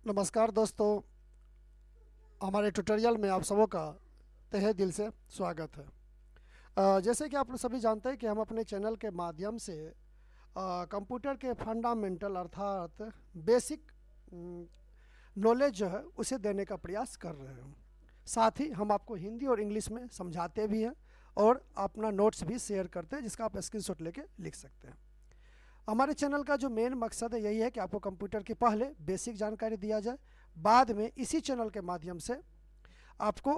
नमस्कार दोस्तों, हमारे ट्यूटोरियल में आप सबों का तहे दिल से स्वागत है। जैसे कि आप लोग सभी जानते हैं कि हम अपने चैनल के माध्यम से कंप्यूटर के फंडामेंटल अर्थात बेसिक नॉलेज जो है उसे देने का प्रयास कर रहे हैं। साथ ही हम आपको हिंदी और इंग्लिश में समझाते भी हैं और अपना नोट्स भी शेयर करते हैं, जिसका आप स्क्रीनशॉट लेके लिख सकते हैं। हमारे चैनल का जो मेन मकसद है यही है कि आपको कंप्यूटर की पहले बेसिक जानकारी दिया जाए, बाद में इसी चैनल के माध्यम से आपको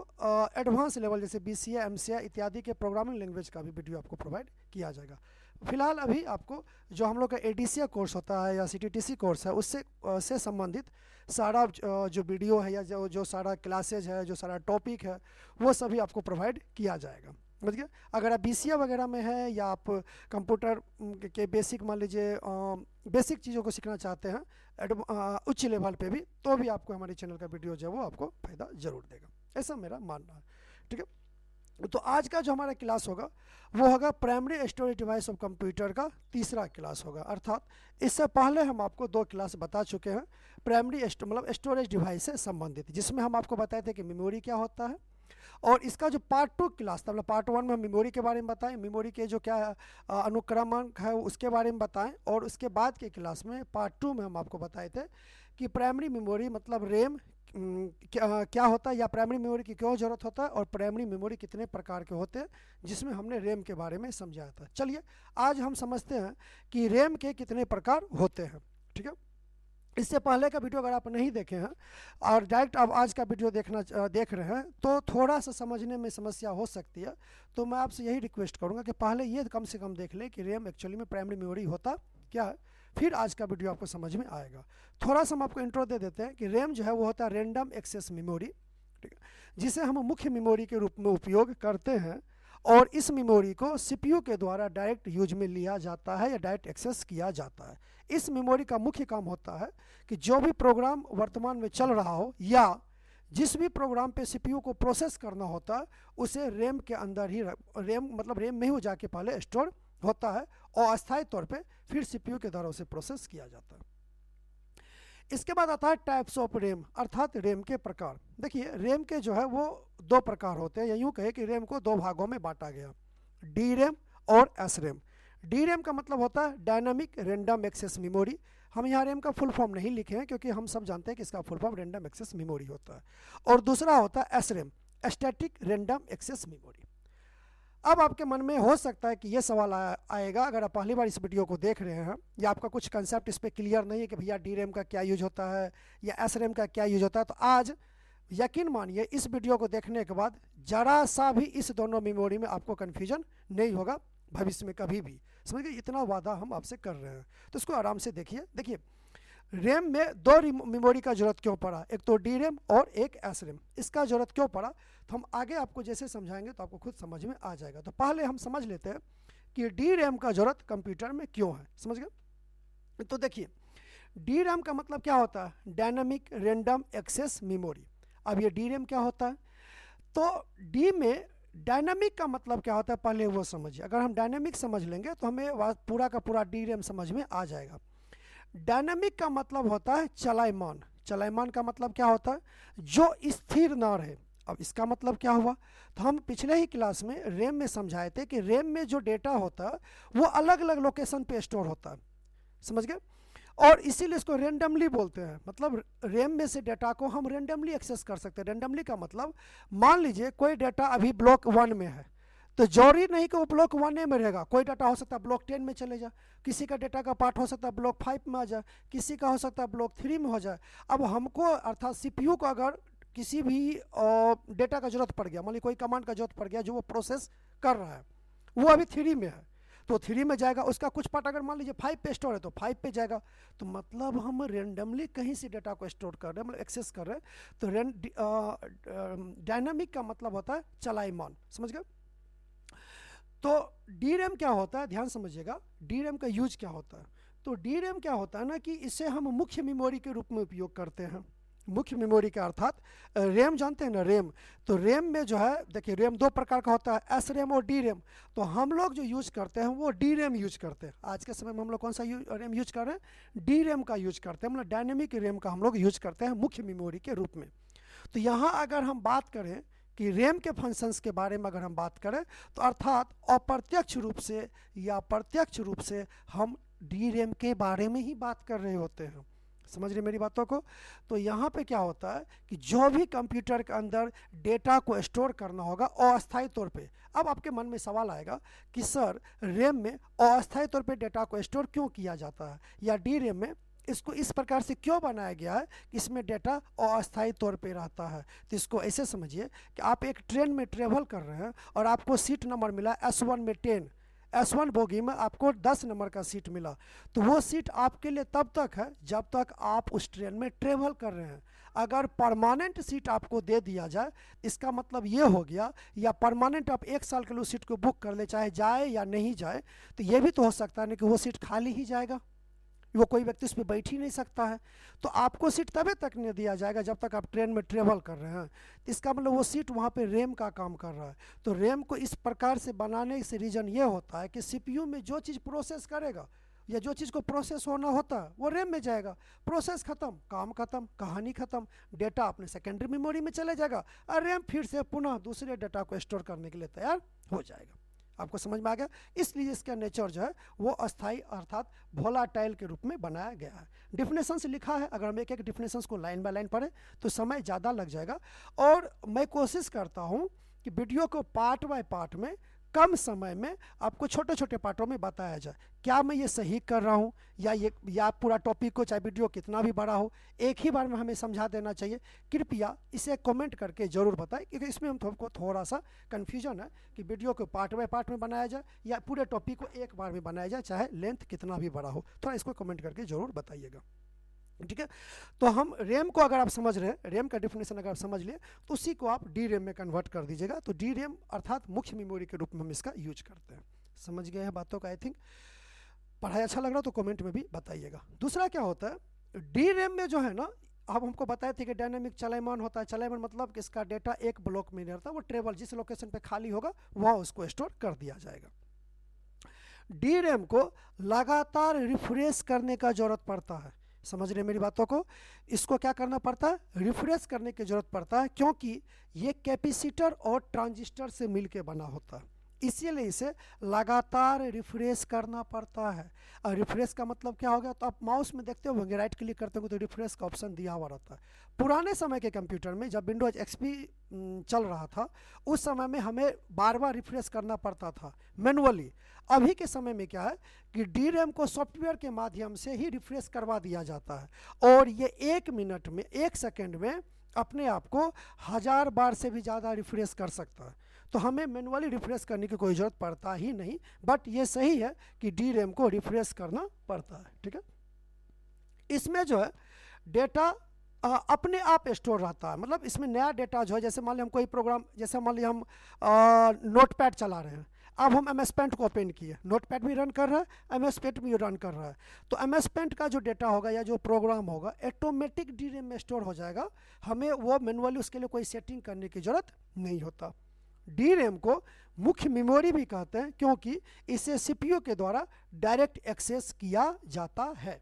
एडवांस लेवल जैसे BCA MCA इत्यादि के प्रोग्रामिंग लैंग्वेज का भी वीडियो आपको प्रोवाइड किया जाएगा। फिलहाल अभी आपको जो हम लोग का ADCA कोर्स होता है या CTTC कोर्स है उससे से संबंधित सारा जो वीडियो है या जो सारा क्लासेज है, जो सारा टॉपिक है, वो सभी आपको प्रोवाइड किया जाएगा। समझ गए? अगर आप BCA वगैरह में है या आप कंप्यूटर के बेसिक मान लीजिए बेसिक चीज़ों को सीखना चाहते हैं उच्च लेवल पे भी, तो भी आपको हमारे चैनल का वीडियो जो है वो आपको फ़ायदा ज़रूर देगा, ऐसा मेरा मानना है। ठीक है, तो आज का जो हमारा क्लास होगा वो होगा primary storage device of computer का तीसरा क्लास होगा। अर्थात इससे पहले हम आपको 2 क्लास बता चुके हैं प्राइमरी मतलब स्टोरेज डिवाइस से संबंधित, जिसमें हम आपको बताए थे कि मेमोरी क्या होता है। और इसका जो पार्ट 2 क्लास था, मतलब पार्ट 1 में हम मेमोरी के बारे में बताएं, मेमोरी के जो क्या अनुक्रमांक है उसके बारे में बताएं, और उसके बाद के क्लास में पार्ट 2 में हम आपको बताए थे कि प्राइमरी मेमोरी मतलब रैम क्या होता है या प्राइमरी मेमोरी की क्यों ज़रूरत होता है और प्राइमरी मेमोरी कितने प्रकार के होते हैं, जिसमें हमने रैम के बारे में समझाया था। चलिए आज हम समझते हैं कि रैम के कितने प्रकार होते हैं। ठीक है, इससे पहले का वीडियो अगर आप नहीं देखे हैं और डायरेक्ट आप आज का वीडियो देख रहे हैं तो थोड़ा सा समझने में समस्या हो सकती है, तो मैं आपसे यही रिक्वेस्ट करूंगा कि पहले ये कम से कम देख लें कि रैम एक्चुअली में प्राइमरी मेमोरी होता क्या है, फिर आज का वीडियो आपको समझ में आएगा। थोड़ा सा हम आपको इंट्रो दे देते हैं कि रैम जो है वो होता है रैंडम एक्सेस मेमोरी, ठीक है, जिसे हम मुख्य मेमोरी के रूप में उपयोग करते हैं, और इस मेमोरी को CPU के द्वारा डायरेक्ट यूज में लिया जाता है या डायरेक्ट एक्सेस किया जाता है। इस मेमोरी का मुख्य काम होता है कि जो भी प्रोग्राम वर्तमान में चल रहा हो या जिस भी प्रोग्राम पे CPU को प्रोसेस करना होता है उसे रैम के अंदर ही रैम में ही जाके पहले स्टोर होता है और अस्थायी तौर पे फिर CPU के द्वारा उसे प्रोसेस किया जाता है। इसके बाद आता है टाइप्स ऑफ रैम, अर्थात रैम के प्रकार। देखिए रैम के जो है वो 2 प्रकार होते हैं, या यूँ कहे कि रैम को 2 भागों में बांटा गया, डी रैम और एस रैम। डी रैम का मतलब होता है डायनामिक रैंडम एक्सेस मेमोरी। हम यहाँ रैम का फुल फॉर्म नहीं लिखे हैं क्योंकि हम सब जानते हैं कि इसका full form random access memory होता है। और दूसरा होता है S RAM, static random access memory. अब आपके मन में हो सकता है कि ये सवाल आएगा अगर आप पहली बार इस वीडियो को देख रहे हैं या आपका कुछ कंसेप्ट इस पर क्लियर नहीं है कि भैया डी रैम का क्या यूज होता है या एस रैम का क्या यूज होता है, तो आज यकीन मानिए इस वीडियो को देखने के बाद जरा सा भी इस दोनों मेमोरी में आपको कन्फ्यूजन नहीं होगा भविष्य में कभी भी। समझिए इतना वादा हम आपसे कर रहे हैं, तो इसको आराम से देखिए। देखिए रैम में 2 मेमोरी का जरूरत क्यों पड़ा, एक तो डी रैम और एक एस रैम। इसका जरूरत क्यों पड़ा तो हम आगे आपको जैसे समझाएंगे तो आपको खुद समझ में आ जाएगा। तो पहले हम समझ लेते हैं कि डी रैम का जरूरत कंप्यूटर में क्यों है। समझ गए? तो देखिए डी रैम का मतलब क्या होता है, डायनामिक रैंडम एक्सेस मेमोरी। अब ये डी रैम क्या होता है, तो डी में डायनामिक का मतलब क्या होता है पहले वो समझिए। अगर हम डायनामिक समझ लेंगे तो हमें पूरा का पूरा डी रैम समझ में आ जाएगा। डायनामिक का मतलब होता है चलायमान। चलायमान का मतलब क्या होता है, जो स्थिर ना रहे। अब इसका मतलब क्या हुआ, तो हम पिछले ही क्लास में रैम में समझाए थे कि रैम में जो डेटा होता है वो अलग अलग लोकेशन पे स्टोर होता है। समझ गए? और इसीलिए इसको रेंडमली बोलते हैं, मतलब रैम में से डेटा को हम रेंडमली एक्सेस कर सकते हैं। रेंडमली का मतलब मान लीजिए कोई डेटा अभी ब्लॉक 1 में है तो जरूरी नहीं कि वो ब्लॉक 1 में रहेगा, कोई डाटा हो सकता है ब्लॉक 10 में चले जाए, किसी का डेटा का पार्ट हो सकता है ब्लॉक 5 में आ जाए, किसी का हो सकता है ब्लॉक 3 में हो जाए। अब हमको अर्थात CPU को अगर किसी भी डेटा का जरूरत पड़ गया, मान लीजिए कोई कमांड का जरूरत पड़ गया जो वो प्रोसेस कर रहा है, वो अभी 3 में है तो 3 में जाएगा, उसका कुछ पार्ट अगर मान लीजिए 5 पे स्टोर है तो 5 पे जाएगा। तो मतलब हम रेंडमली कहीं से डेटा को स्टोर कर रहे हैं, मतलब एक्सेस कर रहे हैं। तो डायनामिक का मतलब होता है चलायमान। समझ गए? तो डी रैम क्या होता है, ध्यान समझिएगा डी रैम का यूज क्या होता है। तो डी रैम क्या होता है ना कि इसे हम मुख्य मेमोरी के रूप में उपयोग करते हैं। मुख्य मेमोरी का अर्थात रैम जानते हैं ना, रैम। तो रैम में जो है देखिए, रैम दो प्रकार का होता है, एस रैम और डी रैम। तो हम लोग जो यूज करते हैं वो डी रैम यूज करते हैं। आज के समय में हम लोग कौन सा रैम यूज कर रहे हैं? डी रैम का यूज करते हैं, मतलब डायनेमिक रैम का हम लोग यूज करते हैं मुख्य मेमोरी के रूप में। तो यहाँ अगर हम बात करें कि रैम के फंक्शंस के बारे में अगर हम बात करें, तो अर्थात अप्रत्यक्ष रूप से या प्रत्यक्ष रूप से हम डी रैम के बारे में ही बात कर रहे होते हैं। समझ रहे मेरी बातों को? तो यहाँ पे क्या होता है कि जो भी कंप्यूटर के अंदर डेटा को स्टोर करना होगा अस्थायी तौर पे। अब आपके मन में सवाल आएगा कि सर रैम में अस्थायी तौर पे डेटा को स्टोर क्यों किया जाता है, या डी रैम में इसको इस प्रकार से क्यों बनाया गया है कि इसमें डेटा अस्थायी तौर पे रहता है। तो इसको ऐसे समझिए कि आप एक ट्रेन में ट्रेवल कर रहे हैं और आपको सीट नंबर मिला S1 में 10, S1 बोगी में आपको 10 नंबर का सीट मिला। तो वो सीट आपके लिए तब तक है जब तक आप उस ट्रेन में ट्रेवल कर रहे हैं। अगर परमानेंट सीट आपको दे दिया जाए, इसका मतलब ये हो गया, या परमानेंट आप 1 साल के लिए उस सीट को बुक कर ले, चाहे जाए या नहीं जाए, तो ये भी तो हो सकता है ना कि वो सीट खाली ही जाएगा, वो कोई व्यक्ति उस पर बैठ ही नहीं सकता है। तो आपको सीट तभी तक नहीं दिया जाएगा जब तक आप ट्रेन में ट्रेवल कर रहे हैं। तो इसका मतलब वो सीट वहाँ पे रैम का काम कर रहा है। तो रैम को इस प्रकार से बनाने से रीज़न ये होता है कि सीपीयू में जो चीज़ प्रोसेस करेगा या जो चीज़ को प्रोसेस होना होता है वो रैम में जाएगा। प्रोसेस खत्म, काम खत्म, कहानी खत्म, डेटा अपने सेकेंडरी मेमोरी में चले जाएगा और रैम फिर से पुनः दूसरे डेटा को स्टोर करने के लिए तैयार हो जाएगा। आपको समझ में आ गया? इसलिए इसका नेचर जो है वो अस्थाई अर्थात वोलाटाइल के रूप में बनाया गया है। डिफिनेशन से लिखा है, अगर हम एक एक डिफिनेशन को लाइन बाय लाइन पढ़ें तो समय ज़्यादा लग जाएगा, और मैं कोशिश करता हूँ कि वीडियो को पार्ट बाय पार्ट में कम समय में आपको छोटे छोटे पार्टों में बताया जाए। क्या मैं ये सही कर रहा हूँ, या पूरा टॉपिक को चाहे वीडियो कितना भी बड़ा हो एक ही बार में हमें समझा देना चाहिए? कृपया इसे कमेंट करके ज़रूर बताएं, क्योंकि इसमें हम सबको थोड़ा सा कन्फ्यूजन है कि वीडियो को पार्ट बाय पार्ट में बनाया जाए या पूरे टॉपिक को एक बार में बनाया जाए, चाहे लेंथ कितना भी बड़ा हो। थोड़ा इसको कमेंट करके ज़रूर बताइएगा, ठीक है? तो हम रैम को अगर आप समझ रहे हैं, रैम का डिफिनेशन अगर आप समझ लिए, तो उसी को आप डी रैम में कन्वर्ट कर दीजिएगा। तो डी रैम अर्थात मुख्य मेमोरी के रूप में हम इसका यूज करते हैं। समझ गए हैं बातों का? आई थिंक पढ़ाई अच्छा लग रहा तो कमेंट में भी बताइएगा। दूसरा क्या होता है, डी रैम में जो है ना, अब हमको बताए थे कि डायनेमिक चलायमान होता है। चलायमान मतलब कि इसका डेटा एक ब्लॉक में नहीं रहता, वो ट्रेवल जिस लोकेशन पे खाली होगा वहाँ उसको स्टोर कर दिया जाएगा। डी रैम को लगातार रिफ्रेश करने का जरूरत पड़ता है। समझ रहे मेरी बातों को? इसको क्या करना पड़ता है? रिफ्रेश करने की जरूरत पड़ता है, क्योंकि ये कैपेसिटर और ट्रांजिस्टर से मिलके बना होता है, इसीलिए इसे लगातार रिफ्रेश करना पड़ता है। और रिफ्रेश का मतलब क्या होगा? तो आप माउस में देखते होंगे, राइट क्लिक करते होंगे तो रिफ्रेश का ऑप्शन दिया हुआ रहता है। पुराने समय के कंप्यूटर में जब विंडोज एक्सपी चल रहा था, उस समय में हमें बार बार रिफ्रेश करना पड़ता था मैनुअली। अभी के समय में क्या है कि डी रैम को सॉफ्टवेयर के माध्यम से ही रिफ्रेश करवा दिया जाता है, और ये 1 मिनट में 1 सेकेंड में अपने आप को 1000 बार से भी ज़्यादा रिफ्रेश कर सकता है। तो हमें मैनुअली रिफ्रेश करने की कोई ज़रूरत पड़ता ही नहीं, बट ये सही है कि डी रैम को रिफ्रेश करना पड़ता है, ठीक है? इसमें जो है डेटा अपने आप स्टोर रहता है, मतलब इसमें नया डेटा जो है, जैसे मान ली हम कोई प्रोग्राम, जैसे मान ली हम नोटपैड चला रहे हैं, अब हम MS पेंट को ओपन किए, नोटपैड भी रन कर रहा है, MS पेंट भी रन कर रहा है, तो MS पेंट का जो डेटा होगा या जो प्रोग्राम होगा ऑटोमेटिक डी रैम में स्टोर हो जाएगा। हमें वो मैनुअली उसके लिए कोई सेटिंग करने की ज़रूरत नहीं होता। डी रैम को मुख्य मेमोरी भी कहते हैं, क्योंकि इसे CPU के द्वारा डायरेक्ट एक्सेस किया जाता है।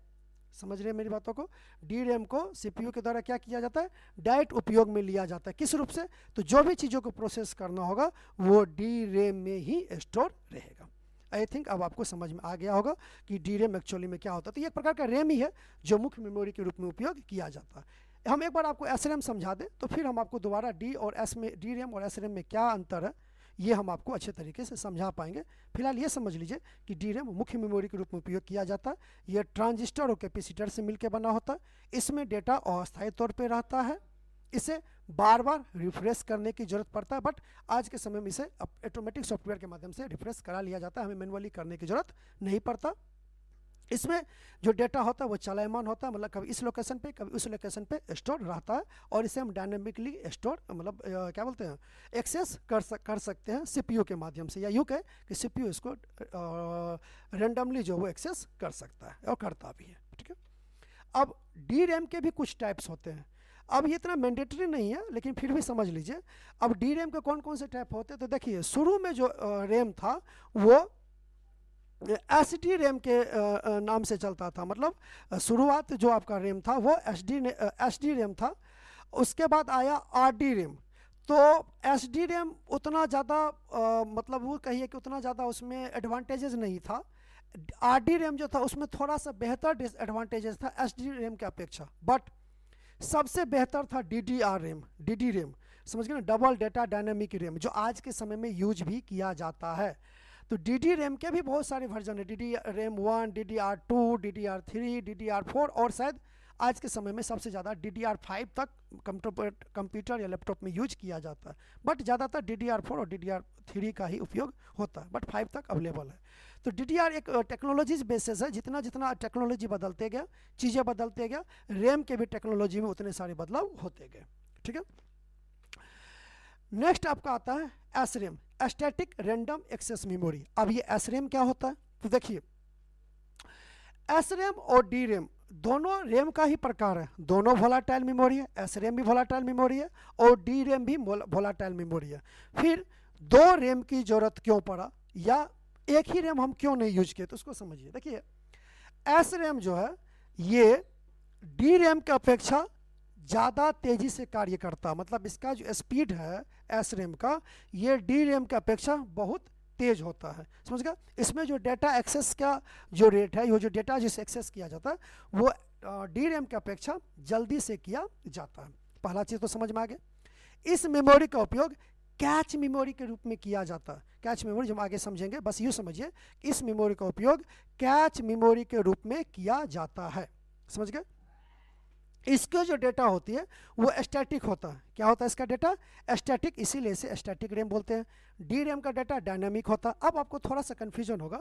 समझ रहे हैं मेरी बातों को? डी रैम को CPU के द्वारा क्या किया जाता है? डायरेक्ट उपयोग में लिया जाता है। किस रूप से? तो जो भी चीज़ों को प्रोसेस करना होगा वो डी रैम में ही स्टोर रहेगा। आई थिंक अब आपको समझ में आ गया होगा कि डी रैम एक्चुअली में क्या होता है। तो ये एक प्रकार का रैम ही है जो मुख्य मेमोरी के रूप में उपयोग किया जाता है। हम एक बार आपको SRAM समझा दें, तो फिर हम आपको दोबारा डी रैम और SRAM में क्या अंतर है ये हम आपको अच्छे तरीके से समझा पाएंगे। फिलहाल ये समझ लीजिए कि डी रैम मुख्य मेमोरी के रूप में उपयोग किया जाता है। यह ट्रांजिस्टर और कैपेसिटर से मिलकर बना होता है। इसमें डेटा अस्थायी तौर पर रहता है, इसे बार बार रिफ्रेश करने की जरूरत पड़ता है, बट आज के समय में इसे ऑटोमेटिक सॉफ्टवेयर के माध्यम से रिफ्रेश करा लिया जाता है, हमें मैनुअली करने की जरूरत नहीं पड़ता। इसमें जो डेटा होता है वो चलायमान होता है, मतलब कभी इस लोकेशन पे कभी उस लोकेशन पे स्टोर रहता है, और इसे हम डायनेमिकली स्टोर मतलब क्या बोलते हैं, एक्सेस कर सकते हैं CPU के माध्यम से, या यूँ कहें कि CPU इसको रेंडमली जो वो एक्सेस कर सकता है और करता भी है, ठीक है? अब डी रैम के भी कुछ टाइप्स होते हैं। अब ये इतना मैंडेटरी नहीं है, लेकिन फिर भी समझ लीजिए। अब डी रैम के कौन कौन से टाइप होते हैं, तो देखिए शुरू में जो रैम था वो एस डी रैम के नाम से चलता था, मतलब शुरुआत जो आपका रैम था वो एस डी रैम था। उसके बाद आया आर डी रैम। तो एस डी रैम उतना ज़्यादा मतलब वो कहिए कि उतना ज़्यादा उसमें एडवांटेजेस नहीं था। आर डी रैम जो था उसमें थोड़ा सा बेहतर डिसएडवांटेजेस था एस डी रैम के अपेक्षा, बट सबसे बेहतर था D D R RAM, D D RAM, समझ गए ना, डबल डेटा डायनेमिक रैम, जो आज के समय में यूज भी किया जाता है। तो डी डी रैम के भी बहुत सारे वर्जन है, D D RAM 1, D D R 2, D D R 3, D D R 4, और शायद आज के समय में सबसे ज़्यादा डी डी आर 5 तक कंप्यूटर या लैपटॉप में यूज किया जाता है। बट ज़्यादातर डी डी आर 4 और डी डी आर 3 का ही उपयोग होता है, बट 5 तक अवेलेबल है। तो डी डी आर एक टेक्नोलॉजीज बेसिस है, जितना जितना टेक्नोलॉजी बदलते गया, चीज़ें बदलते गया, रैम के भी टेक्नोलॉजी में उतने सारे बदलाव होते गए। ठीक है, नेक्स्ट आपका आता है S RAM, static random access memory. अब ये एस रैम क्या होता है, तो देखिए एस रैम और डी रैम दोनों रैम का ही प्रकार है, दोनों वोलाटाइल मेमोरी है। एस रैम भी वोलाटाइल मेमोरी है और डी रैम भी वोलाटाइल मेमोरी है। फिर दो रैम की जरूरत क्यों पड़ा, या एक ही रैम हम क्यों नहीं यूज किए, तो उसको समझिए। देखिए एस रैम जो है ये डी रैम की अपेक्षा ज़्यादा तेज़ी से कार्य करता, मतलब इसका जो स्पीड है एस रैम का, ये डी रैम की अपेक्षा बहुत तेज होता है, समझ गया। इसमें जो डेटा एक्सेस का जो रेट है, ये जो डेटा जिसे एक्सेस किया जाता है वो डी रैम की अपेक्षा जल्दी से किया जाता है। पहला चीज़ तो समझ में आ गया। इस मेमोरी का उपयोग कैच मेमोरी के रूप में किया जाता है। कैच मेमोरी जो हम आगे समझेंगे, बस यूँ समझिए इस मेमोरी का उपयोग कैच मेमोरी के रूप में किया जाता है, समझ गए। इसका जो डेटा होती है वो स्टैटिक होता है। क्या होता है इसका डेटा, स्टैटिक, इसीलिए इसे स्टैटिक रैम बोलते हैं। डी रैम का डेटा डायनामिक होता है। अब आपको थोड़ा सा कन्फ्यूजन होगा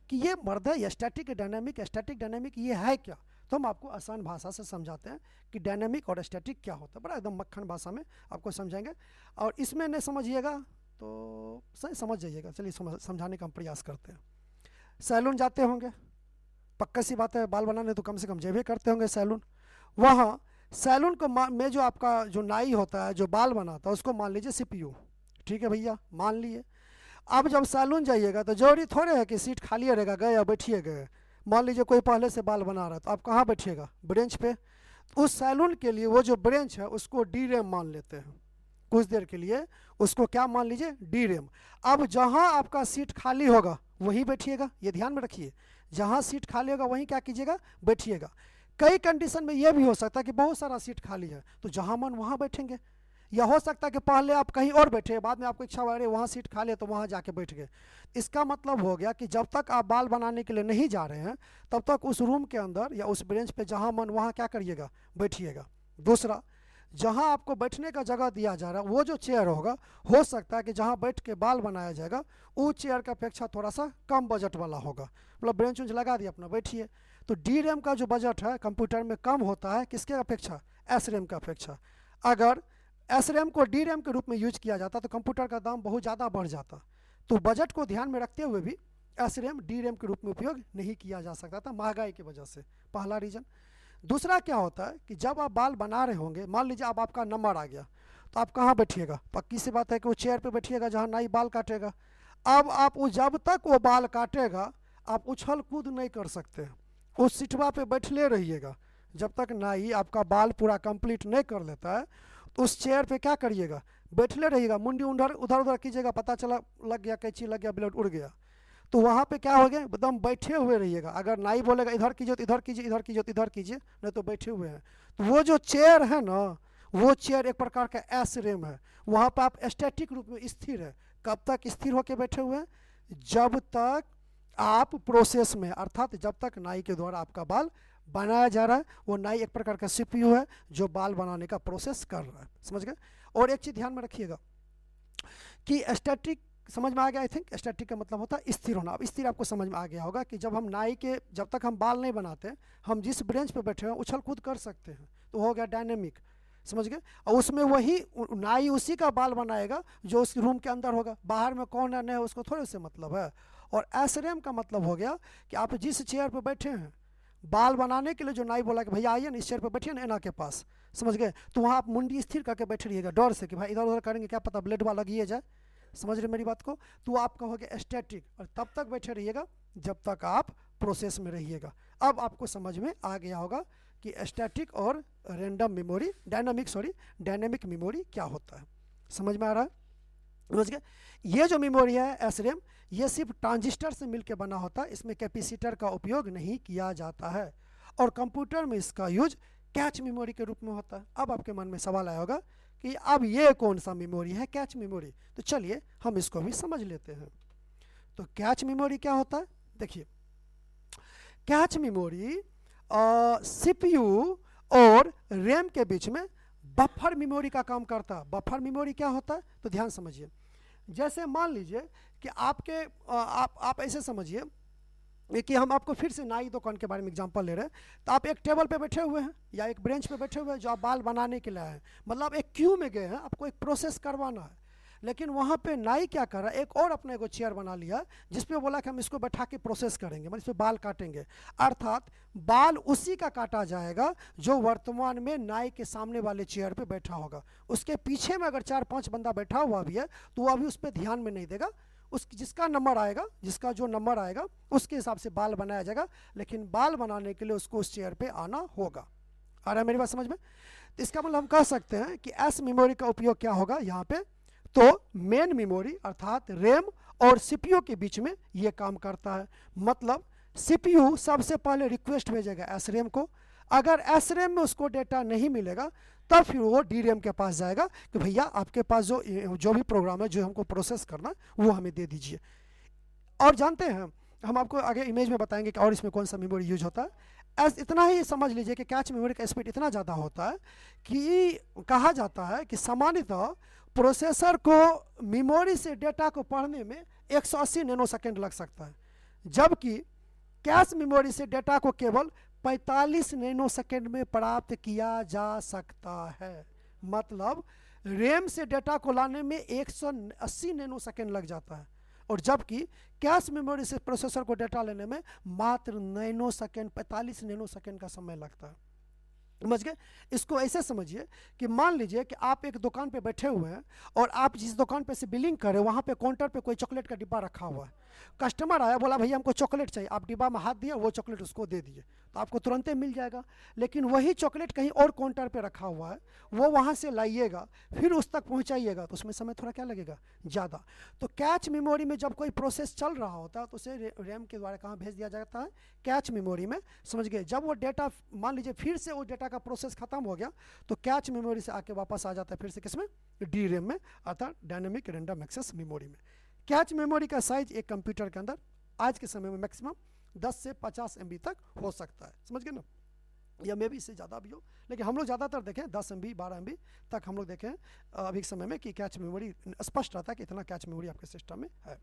कि ये मर्द है, स्टैटिक डायनामिक ये है क्या, तो हम आपको आसान भाषा से समझाते हैं कि डायनामिक और स्टैटिक क्या होता है, बड़ा एकदम मक्खन भाषा में आपको समझाएंगे। और इसमें नहीं समझिएगा तो सही समझ जाइएगा। चलिए समझाने का हम प्रयास करते हैं। सैलून जाते होंगे, पक्का सी बात है, बाल बनाने तो कम से कम जेबे करते होंगे सैलून। वहाँ सैलून को में जो आपका जो नाई होता है, जो बाल बनाता है, उसको मान लीजिए सीपीयू, ठीक है भैया, मान लिए। अब जब सैलून जाइएगा तो जरूरी थोड़े है कि सीट खाली रहेगा, गए या बैठिए गए। मान लीजिए कोई पहले से बाल बना रहा है तो आप कहाँ बैठिएगा, ब्रेंच पे। उस सैलून के लिए वो जो ब्रेंच है उसको डी रैम मान लेते हैं, कुछ देर के लिए उसको क्या मान लीजिए, डी रैम। अब जहाँ आपका सीट खाली होगा वहीं बैठिएगा, ये ध्यान में रखिए, जहाँ सीट खाली होगा वहीं क्या कीजिएगा, बैठिएगा। कई कंडीशन में यह भी हो सकता है कि बहुत सारा सीट खाली है तो जहाँ मन वहाँ बैठेंगे, या हो सकता है कि पहले आप कहीं और बैठे, बाद में आपको इच्छा हो रही है वहाँ सीट खाली है तो वहाँ जाके बैठ गए। इसका मतलब हो गया कि जब तक आप बाल बनाने के लिए नहीं जा रहे हैं तब तक उस रूम के अंदर या उस बेंच पे जहाँ मन वहाँ क्या करिएगा, बैठिएगा। दूसरा, जहाँ आपको बैठने का जगह दिया जा रहा है वो जो चेयर होगा, हो सकता है कि जहाँ बैठ के बाल बनाया जाएगा वो चेयर की अपेक्षा थोड़ा सा कम बजट वाला होगा, मतलब बेंच उंच लगा दिया अपना बैठिए। तो डी रैम का जो बजट है कंप्यूटर में कम होता है, किसके अपेक्षा, एस रैम का अपेक्षा। अगर एस रैम को डी रैम के रूप में यूज किया जाता तो कंप्यूटर का दाम बहुत ज़्यादा बढ़ जाता। तो बजट को ध्यान में रखते हुए भी एस रैम डी रैम के रूप में उपयोग नहीं किया जा सकता था, महंगाई की वजह से, पहला रीज़न। दूसरा क्या होता है कि जब आप बाल बना रहे होंगे, मान लीजिए अब आपका नंबर आ गया तो आप कहाँ बैठिएगा, पक्की सी बात है कि वो चेयर पे बैठिएगा जहाँ नाई बाल काटेगा। अब आप जब तक वो बाल काटेगा आप उछल कूद नहीं कर सकते, उस सीटवा पे बैठले रहिएगा जब तक नाई आपका बाल पूरा कंप्लीट नहीं कर लेता है। तो उस चेयर पे क्या करिएगा, बैठले रहिएगा, मुंडी उधर उधर कीजिएगा, पता चला लग गया, कैंची लग गया, ब्लेड उड़ गया, तो वहाँ पे क्या हो गया, एकदम बैठे हुए रहिएगा। अगर नाई बोलेगा इधर कीजिए तो इधर कीजिए, इधर कीजिए तो इधर कीजिए, नहीं तो बैठे हुए हैं। तो वो जो चेयर है ना, वो चेयर एक प्रकार का एस रैम है, वहाँ पर आप स्टैटिक रूप में स्थिर है। कब तक स्थिर होकर बैठे हुए हैं, जब तक आप प्रोसेस में, अर्थात जब तक नाई के द्वारा आपका बाल बनाया जा रहा है। वो नाई एक प्रकार का सीपीयू है जो बाल बनाने का प्रोसेस कर रहा है, समझ गए। और एक चीज़ ध्यान में रखिएगा कि स्टैटिक समझ में आ गया, आई थिंक स्टैटिक का मतलब होता है स्थिर होना। अब स्थिर आपको समझ में आ गया होगा कि जब हम नाई के, जब तक हम बाल नहीं बनाते, हम जिस ब्रेंच पे बैठे हैं उछल कूद कर सकते हैं, तो हो गया डायनेमिक, समझ गए। और उसमें वही नाई उसी का बाल बनाएगा जो उस रूम के अंदर होगा, बाहर में कौन है नहीं उसको थोड़े से मतलब है। और एस रैम का मतलब हो गया कि आप जिस चेयर पर बैठे हैं बाल बनाने के लिए जो नाई बोला कि भैया आइए ना इस चेयर पर बैठिए ना एना के पास, समझ गए, तो वहाँ आप मुंडी स्थिर करके बैठे रहिएगा डर से कि भाई इधर उधर करेंगे क्या पता ब्लेड वाला लगिए जाए, समझ रहे मेरी बात को। तो आप कहोगे स्टैटिक, और तब तक बैठे रहिएगा जब तक आप प्रोसेस में रहिएगा। अब आपको समझ में आ गया होगा कि स्टैटिक और रैंडम मेमोरी, डायनेमिक मेमोरी क्या होता है, समझ में आ रहा है, समझ गए। ये जो मेमोरी है एसरेम, ये सिर्फ ट्रांजिस्टर से मिलकर बना होता है, इसमें कैपेसिटर का उपयोग नहीं किया जाता है, और कंप्यूटर में इसका यूज कैच मेमोरी के रूप में होता है। अब आपके मन में सवाल आया होगा कि अब ये कौन सा मेमोरी है कैच मेमोरी, तो चलिए हम इसको भी समझ लेते हैं। तो कैच मेमोरी क्या होता है, देखिए कैच मेमोरी सीपीयू और रैम के बीच में बफर मेमोरी का काम करता है। बफर मेमोरी क्या होता है, तो ध्यान समझिए, जैसे मान लीजिए कि आपके आप ऐसे समझिए कि हम आपको फिर से नाई दुकान के बारे में एग्जांपल ले रहे हैं, तो आप एक टेबल पे बैठे हुए हैं या एक बेंच पे बैठे हुए हैं जो आप बाल बनाने के लिए आए हैं, मतलब एक क्यू में गए हैं, आपको एक प्रोसेस करवाना है, लेकिन वहाँ पे नाई क्या कर रहा है, एक और अपने को चेयर बना लिया जिसपे बोला कि हम इसको बैठा के प्रोसेस करेंगे, मतलब इस पर बाल काटेंगे, अर्थात बाल उसी का काटा जाएगा जो वर्तमान में नाई के सामने वाले चेयर पे बैठा होगा। उसके पीछे में अगर 4-5 बंदा बैठा हुआ भी है तो वो अभी उस पर ध्यान में नहीं देगा, उस जिसका नंबर आएगा, जिसका जो नंबर आएगा उसके हिसाब से बाल बनाया जाएगा, लेकिन बाल बनाने के लिए उसको उस चेयर पे आना होगा। आ रहा है मेरी बात समझ में। तो इसका मतलब हम कह सकते हैं कि एस मेमोरी का उपयोग क्या होगा यहाँ पे, तो मेन मेमोरी अर्थात रैम और सीपीयू के बीच में ये काम करता है। मतलब सीपीयू सबसे पहले रिक्वेस्ट भेजेगा एस रैम को, अगर एस रैम में उसको डेटा नहीं मिलेगा तब फिर वो डी रैम के पास जाएगा कि भैया आपके पास जो भी प्रोग्राम है जो हमको प्रोसेस करना वो हमें दे दीजिए। और जानते हैं हम आपको आगे इमेज में बताएंगे कि और इसमें कौन सा मेमोरी यूज होता है। इतना ही समझ लीजिए कि कैच मेमोरी का स्पीड इतना ज़्यादा होता है कि कहा जाता है कि सामान्यतः प्रोसेसर को मेमोरी से डेटा को पढ़ने में 180 नैनोसेकंड लग सकता है, जबकि कैश मेमोरी से डेटा को केवल 45 नैनोसेकंड में प्राप्त किया जा सकता है। मतलब रैम से डेटा को लाने में 180 नैनोसेकंड लग जाता है, और जबकि कैश मेमोरी से प्रोसेसर को डेटा लेने में मात्र नैनोसेकंड 45 नैनोसेकंड का समय लगता है, समझ गए। इसको ऐसे समझिए कि मान लीजिए कि आप एक दुकान पे बैठे हुए हैं और आप जिस दुकान पे से बिलिंग करें वहाँ पे काउंटर पे कोई चॉकलेट का डिब्बा रखा हुआ है, कस्टमर आया बोला भैया हमको चॉकलेट चाहिए, आप डिब्बा में हाथ दिया वो चॉकलेट उसको दे दिए तो आपको तुरंत ही मिल जाएगा। लेकिन वही चॉकलेट कहीं और काउंटर पे रखा हुआ है, वो वहाँ से लाइएगा फिर उस तक पहुँचाइएगा तो उसमें समय थोड़ा क्या लगेगा, ज़्यादा। तो कैच मेमोरी में जब कोई प्रोसेस चल रहा होता है तो उसे रैम के द्वारा कहाँ भेज दिया जाता है, कैच मेमोरी में, समझ गए। जब वो डेटा मान लीजिए फिर से वो डेटा का प्रोसेस खत्म हो गया तो कैच मेमोरी से आके वापस आ जाता है फिर से किसमें, डी रैम में, अर्थात डायनेमिक रैंडम एक्सेस मेमोरी में। कैच मेमोरी का साइज एक कंप्यूटर के अंदर आज के समय में मैक्सिमम 10 से 50 MB तक हो सकता है, समझ गए ना, या मे भी इससे ज़्यादा भी हो, लेकिन हम लोग ज़्यादातर देखें 10 MB 12 MB तक हम लोग देखें अभी के समय में कि कैच मेमोरी स्पष्ट रहता है कि इतना कैच मेमोरी आपके सिस्टम में है।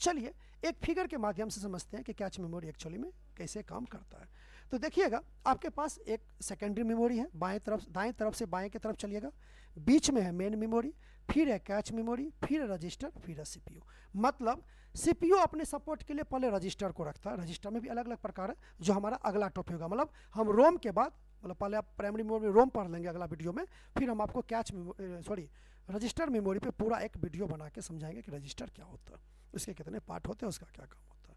चलिए एक फिगर के माध्यम से समझते हैं कि कैच मेमोरी एक्चुअली में कैसे काम करता है। तो देखिएगा आपके पास एक सेकेंडरी मेमोरी है, दाएं तरफ से बाएं की तरफ चलिएगा, बीच में है मेन मेमोरी, फिर है कैच मेमोरी, फिर है रजिस्टर, फिर है सीपीयू। मतलब सीपीयू अपने सपोर्ट के लिए पहले रजिस्टर को रखता है, रजिस्टर में भी अलग अलग प्रकार है जो हमारा अगला टॉपिक होगा। मतलब हम रोम के बाद, मतलब पहले आप प्राइमरी मेमोरी में रोम पढ़ लेंगे अगला वीडियो में, फिर हम आपको रजिस्टर मेमोरी पे पूरा एक वीडियो बना के समझाएंगे कि रजिस्टर क्या होता है, उसके कितने पार्ट होते हैं, उसका क्या काम होता है।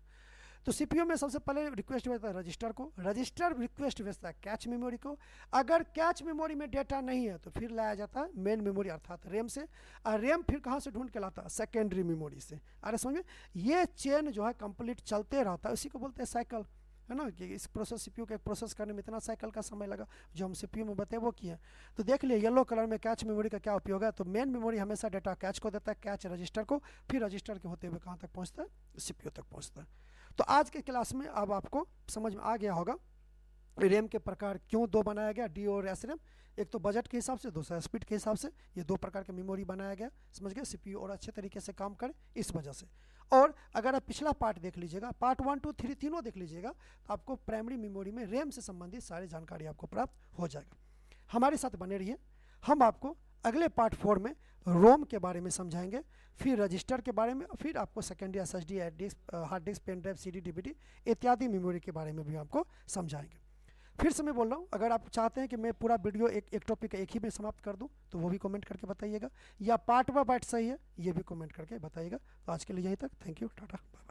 तो सीपीयू में सबसे पहले रिक्वेस्ट भेजता है रजिस्टर को, रजिस्टर रिक्वेस्ट भेजता है कैच मेमोरी को। अगर कैच मेमोरी में डेटा नहीं है तो फिर लाया जाता है मेन मेमोरी अर्थात रैम से, और रैम फिर कहाँ से ढूंढ के लाता है, सेकेंडरी मेमोरी से। अरे समझे, ये चेन जो है कंप्लीट चलते रहता है, उसी को बोलते हैं साइकिल, है ना, कि इस प्रोसेस सीपीयू के प्रोसेस करने में इतना साइकिल का समय लगा जो हम सीपीयू में बताए वो किए। तो देख लिए येलो कलर में कैच मेमोरी का क्या उपयोग है। तो मेन मेमोरी हमेशा डेटा कैच को देता है, कैच रजिस्टर को, फिर रजिस्टर के होते हुए कहाँ तक पहुँचता है, सीपीयू तक पहुँचता है। तो आज के क्लास में अब आपको समझ में आ गया होगा रैम के प्रकार क्यों दो बनाया गया, डी और एस रैम। एक तो बजट के हिसाब से, दूसरा स्पीड के हिसाब से, ये दो प्रकार के मेमोरी बनाया गया, समझ गए, सीपीयू और अच्छे तरीके से काम करे इस वजह से। और अगर आप पिछला पार्ट देख लीजिएगा, पार्ट 1 2 3 तीनों देख लीजिएगा, तो आपको प्राइमरी मेमोरी में रैम से संबंधित सारी जानकारी आपको प्राप्त हो जाएगा। हमारे साथ बने रहिए, हम आपको अगले पार्ट 4 में रोम के बारे में समझाएंगे, फिर रजिस्टर के बारे में, फिर आपको secondary SSD, hard disk, pen drive, CD, DVD इत्यादि मेमोरी के बारे में भी आपको समझाएंगे। फिर से मैं बोल रहा हूँ, अगर आप चाहते हैं कि मैं पूरा वीडियो एक टॉपिक एक ही में समाप्त कर दूं तो वो भी कमेंट करके बताइएगा, या पार्ट बाय पार्ट सही है ये भी कमेंट करके बताइएगा। तो आज के लिए यहीं तक। Thank you, tata, bye bye.